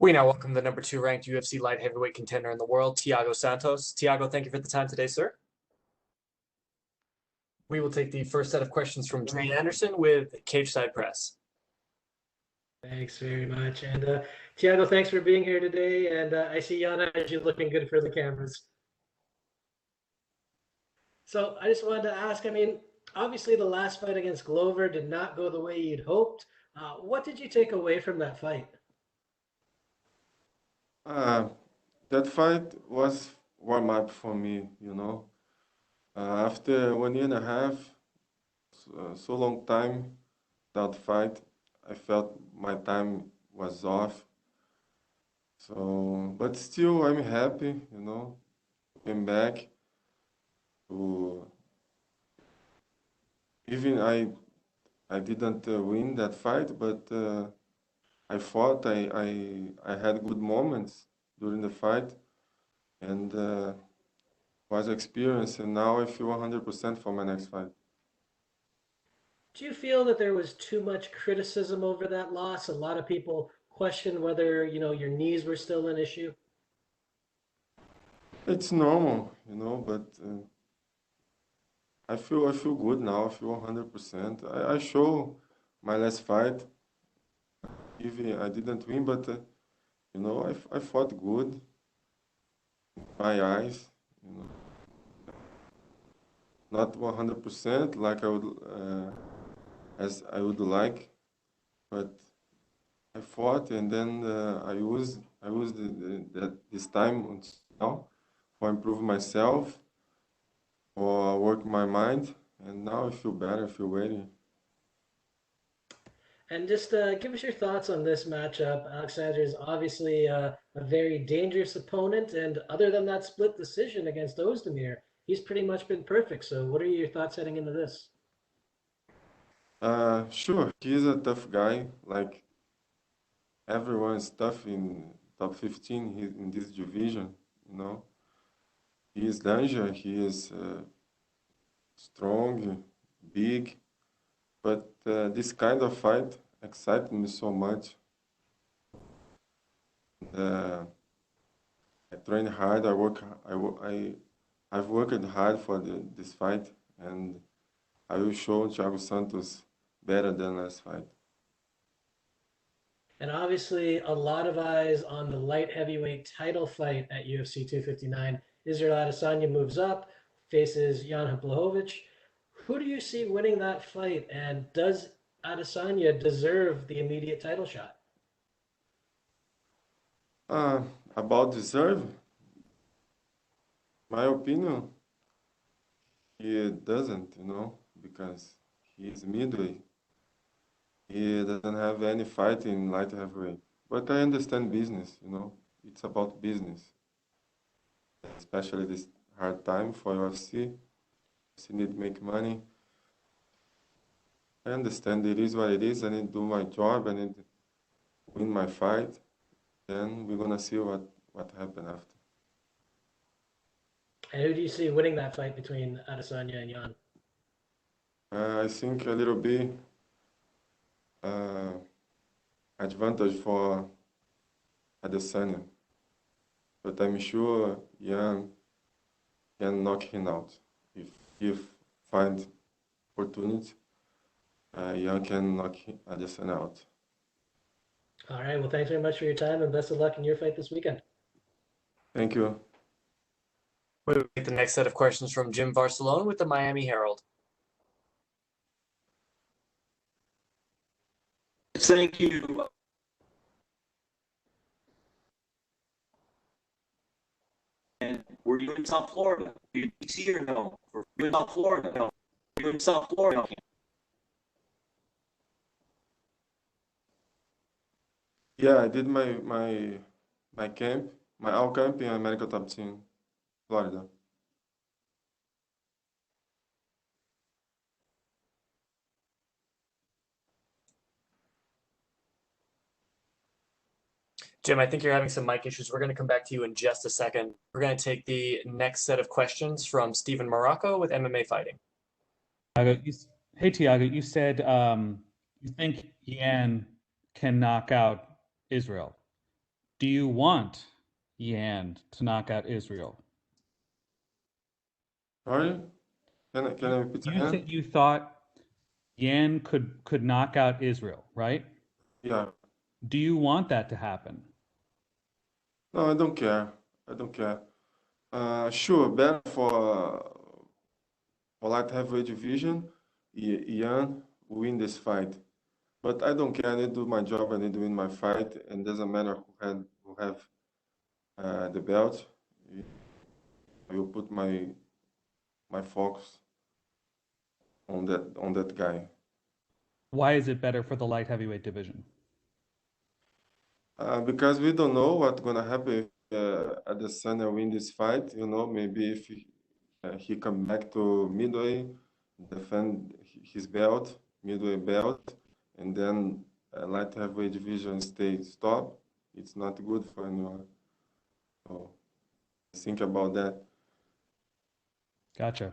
We now welcome the number 2 ranked UFC light heavyweight contender in the world, Thiago Santos. Thiago, thank you for the time today, sir. We will take the first set of questions from Dre Anderson with Cage Side Press. Thanks very much. And Thiago, thanks for being here today. And I see Yana as you looking good for the cameras. So I just wanted to ask, obviously the last fight against Glover did not go the way you'd hoped. What did you take away from that fight? Uh, that fight was warm up for me. After 1 year and a half, so long time without fight, I felt my time was off. So, but still, I'm happy. Came back to even I didn't win that fight, but I fought. I had good moments during the fight, and was experience. And now I feel 100% for my next fight. Do you feel that there was too much criticism over that loss? A lot of people questioned whether, your knees were still an issue. It's normal, but I feel good now. I feel 100%. I show my last fight. Even I didn't win, but I fought good. In my eyes, you know, not 100% like I would as I would like, but I fought, and then I used this time until now for improve myself, for work my mind, and now I feel better. I feel ready. And just give us your thoughts on this matchup. Alexander is obviously a very dangerous opponent, and other than that split decision against Ozdemir, he's pretty much been perfect. So, what are your thoughts heading into this? Sure, he's a tough guy. Like everyone's tough in top 15 in this division. You know, he is danger. He is strong, big. But this kind of fight excites me so much. Uh, I train hard. I work. I've worked hard for this fight, and I will show Thiago Santos better than last fight. And obviously, a lot of eyes on the light heavyweight title fight at UFC 259. Israel Adesanya moves up, faces Jan Blachowicz. Who do you see winning that fight? And does Adesanya deserve the immediate title shot? Uh, about deserve, my opinion, he doesn't, because he is midway. He doesn't have any fight in light heavyweight. But I understand business. It's about business, especially this hard time for UFC. UFC need to make money. I understand it is what it is. I need to do my job. I need to win my fight. Then we're gonna see what happened after. And who do you see winning that fight between Adesanya and Jan? I think a little bit uh, advantage for Adesanya, but I'm sure Jan can knock him out if find opportunity. Jan can knock Adesanya out. All right. Well, thanks very much for your time and best of luck in your fight this weekend. Thank you. We'll take the next set of questions from Jim Barcelona with the Miami Herald. Thank you. And were you in South Florida? Were you in DC or no? Were you in South Florida? No. Were you in South Florida? Yeah, I did my camp, my all camp in America Top Team, Florida. Jim, I think you're having some mic issues. We're going to come back to you in just a second. We're going to take the next set of questions from Stephen Morocco with MMA Fighting. Hey, Thiago, you said you think Yan can knock out Israel. Do you want Yan to knock out Israel? Sorry? Can I repeat You again? said you thought Yan could knock out Israel, right? Yeah. Do you want that to happen? No, I don't care. I don't care. Sure, better for light heavyweight division, Ian win this fight. But I don't care. I need to do my job. I need to win my fight, and doesn't matter who have the belt. I will put my focus on that guy. Why is it better for the light heavyweight division? Because we don't know what's gonna happen if Adesanya win this fight. You know, maybe if he come back to midway, defend his belt, midway belt, and then light heavyweight division stay stop. It's not good for anyone. So think about that. Gotcha.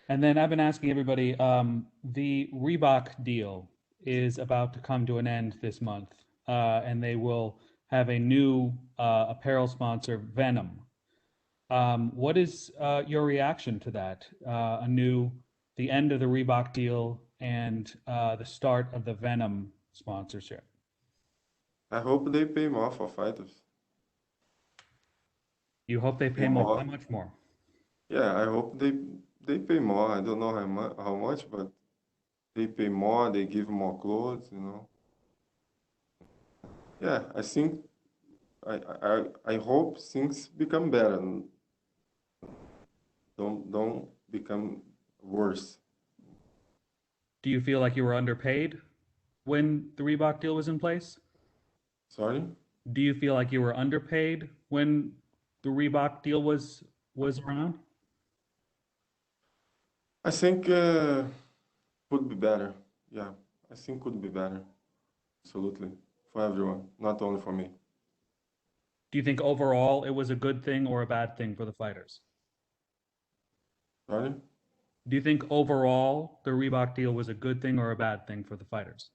And then I've been asking everybody, the Reebok deal is about to come to an end this month, and they will have a new apparel sponsor, Venom. What is your reaction to that? The end of the Reebok deal and the start of the Venom sponsorship. I hope they pay more for fighters. You hope they pay more? How much more? Yeah, I hope they pay more. I don't know how much, but they pay more. They give more clothes, you know. Yeah, I think I hope things become better. Don't become worse. Do you feel like you were underpaid when the Reebok deal was in place? Sorry? Do you feel like you were underpaid when the Reebok deal was around? I think could be better. Yeah, I think could be better. Absolutely. For everyone, not only for me. Do you think overall it was a good thing or a bad thing for the fighters? Sorry? Do you think overall the Reebok deal was a good thing or a bad thing for the fighters?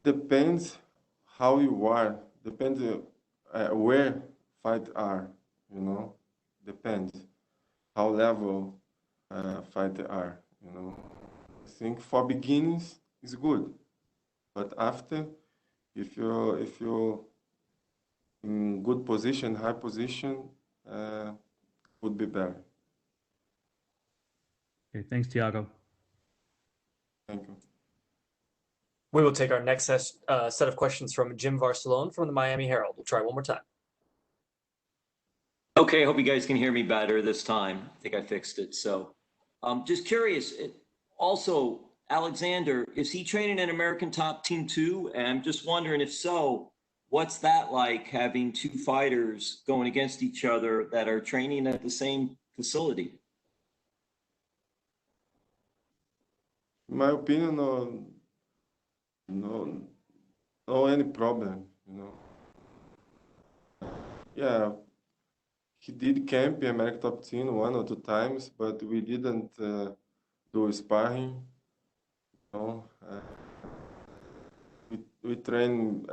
Depends how you are. Depends where fight are, you know. Depends how level fight are, you know. I think for beginnings is good, but after, if you in good position, high position, would be better. Okay, thanks, Thiago. Thank you. We will take our next set of questions from Jim Varsalone from the Miami Herald. We'll try one more time. Okay, I hope you guys can hear me better this time. I think I fixed it. So, just curious. Also, Alexander, is he training an American Top Team too? And I'm just wondering, if so, what's that like, having two fighters going against each other that are training at the same facility? In my opinion, no any problem, you know. Yeah, he did camp in American Top Team 1 or 2 times, but we didn't do sparring. You know, we train.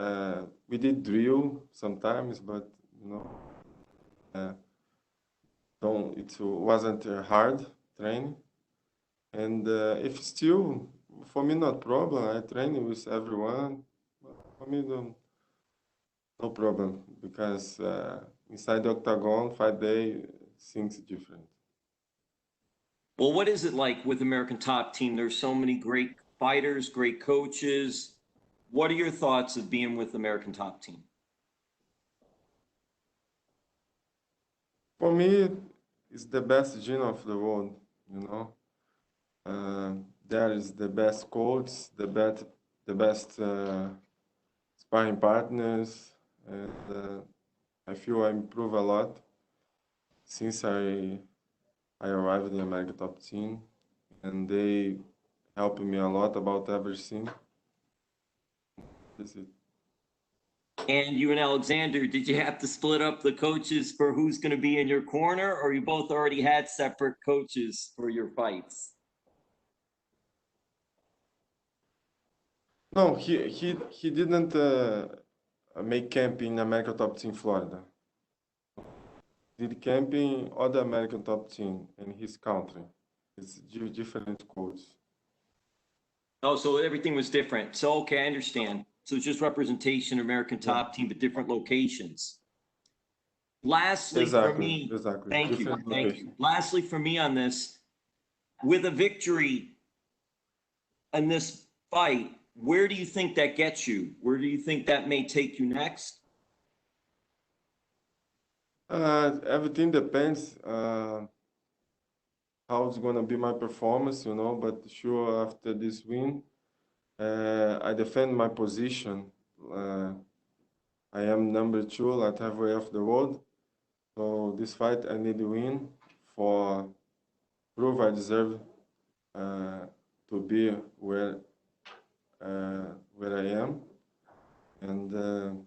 We did drill sometimes, but you know, don't. It wasn't hard training, and if still for me not problem. I train with everyone. For me, no problem, because inside the octagon, 5 day, things different. Well, what is it like with American Top Team? There's so many great fighters, great coaches. What are your thoughts of being with American Top Team? For me, it's the best gym of the world, you know. There is the best coach, the best sparring partners, and I feel I improve a lot since I arrived in the American Top Team, and they helped me a lot about everything. That's it. And you and Alexander, did you have to split up the coaches for who's going to be in your corner, or you both already had separate coaches for your fights? No, he didn't make camp in American top team Florida. Did camp in other American top team in his country. It's different codes. Oh, so everything was different. So, okay, I understand. So it's just representation of American Yeah, top team, but different locations. Lastly, for exactly, me, exactly. thank you, Different thank location. you. Lastly, for me on this, with a victory in this fight, where do you think that gets you? Where do you think that may take you next? Everything depends how it's gonna be my performance, but sure after this win, I defend my position. Uh, I am number 2 light heavyweight of the world. So this fight I need to win for prove I deserve to be where I am. And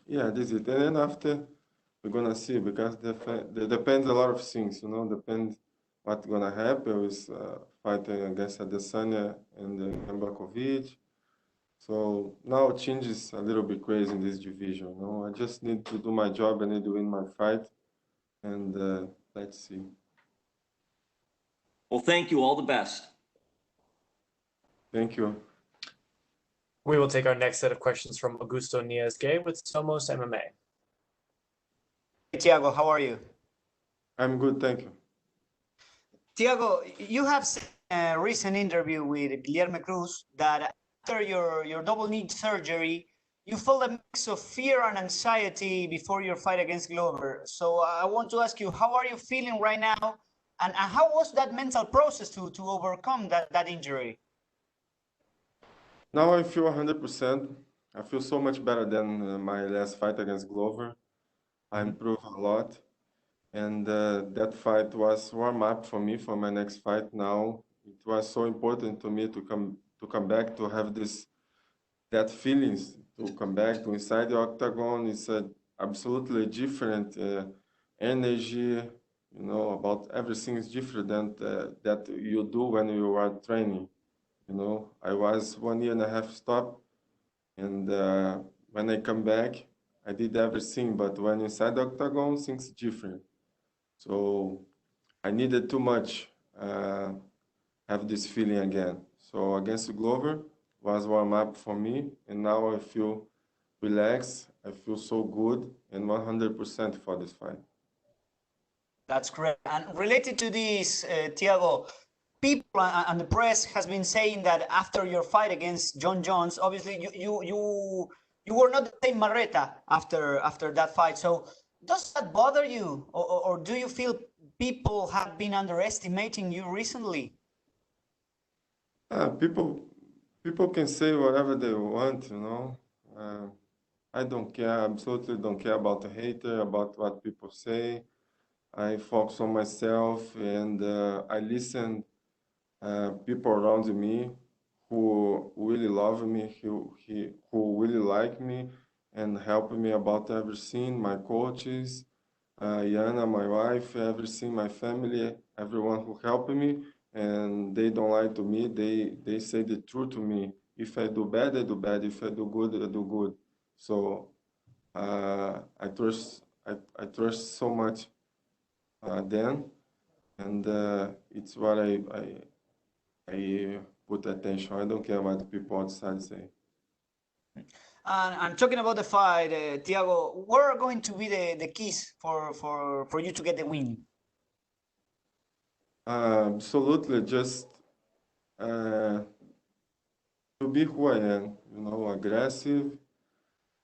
yeah, this is it. And then after we're gonna see because there depends a lot of things, depends what's gonna happen with fighting against Adesanya and Blachowicz. So now it changes a little bit crazy in this division. I just need to do my job. I need to win my fight, and let's see. Well, thank you. All the best. Thank you. We will take our next set of questions from Augusto Niez-Gay with Somos MMA. Hey, Thiago, how are you? I'm good, thank you. Thiago, you have said in a recent interview with Guilherme Cruz that after your double knee surgery, you felt a mix of fear and anxiety before your fight against Glover. So I want to ask you, how are you feeling right now? And how was that mental process to overcome that injury? Now I feel 100%. I feel so much better than my last fight against Glover. I improved a lot. And that fight was warm up for me for my next fight. Now it was so important to me to come back to have that feelings to come back to inside the octagon. It's a absolutely different energy. About everything is different than that you do when you are training. I was 1.5 years stop, and when I come back, I did everything. But when inside the octagon, things different. So I needed too much have this feeling again. So against Glover was warm up for me, and now I feel relaxed. I feel so good and 100% for this fight. That's correct. And related to this, Thiago, people and the press has been saying that after your fight against John Jones, obviously you were not the same Marreta after that fight. So does that bother you, or do you feel people have been underestimating you recently? People can say whatever they want, I don't care. Absolutely don't care about the hater, about what people say. I focus on myself, and I listen people around me who really love me, who really like me, and help me about everything. My coaches, Yana, my wife, everything, my family, everyone who helped me, and they don't lie to me. They say the truth to me. If I do bad, I do bad. If I do good, I do good. So I trust so much them, and it's what I put attention. I don't care what the people outside say. And talking about the fight, Thiago, what are going to be the keys for you to get the win? Absolutely, just to be who I am, aggressive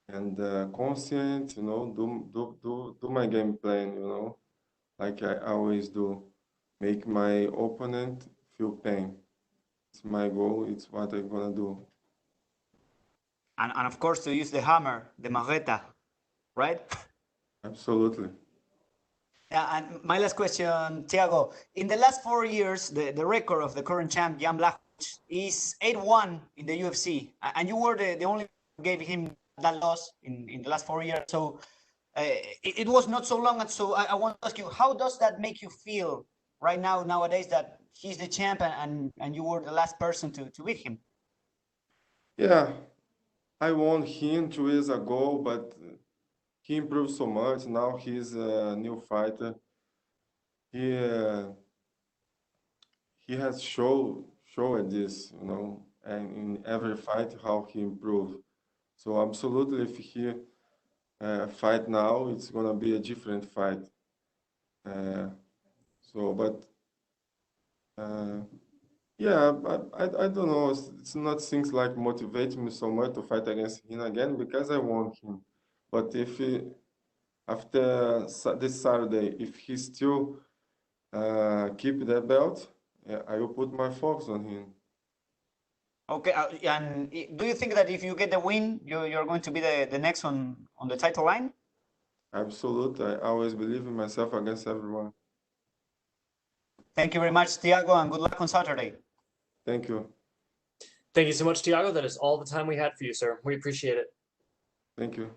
and conscient, do my game plan, like I always do. Make my opponent feel pain. It's my goal. It's what I'm gonna do. And of course to use the hammer, the marreta, right? Absolutely. Yeah, and my last question, Thiago. In the last 4 years, the record of the current champ, Jan Blachowicz, is 8-1 in the UFC. And you were the only one who gave him that loss in the last 4 years. So it was not so long. And so I want to ask you, how does that make you feel right now, nowadays, that he's the champ and you were the last person to beat him? Yeah, I won him 2 years ago, but he improved so much. Now he's a new fighter. He uh, he has showed this, and in every fight how he improved. So absolutely, if he fight now, it's gonna be a different fight. Uh, but uh, yeah, I don't know. It's not things like motivate me so much to fight against him again because I want him. But if he, after this Saturday, if he still keep that belt, yeah, I will put my focus on him. Okay, and do you think that if you get the win, you're going to be the next on the title line? Absolutely, I always believe in myself against everyone. Thank you very much, Thiago, and good luck on Saturday. Thank you. Thank you so much, Thiago. That is all the time we had for you, sir. We appreciate it. Thank you.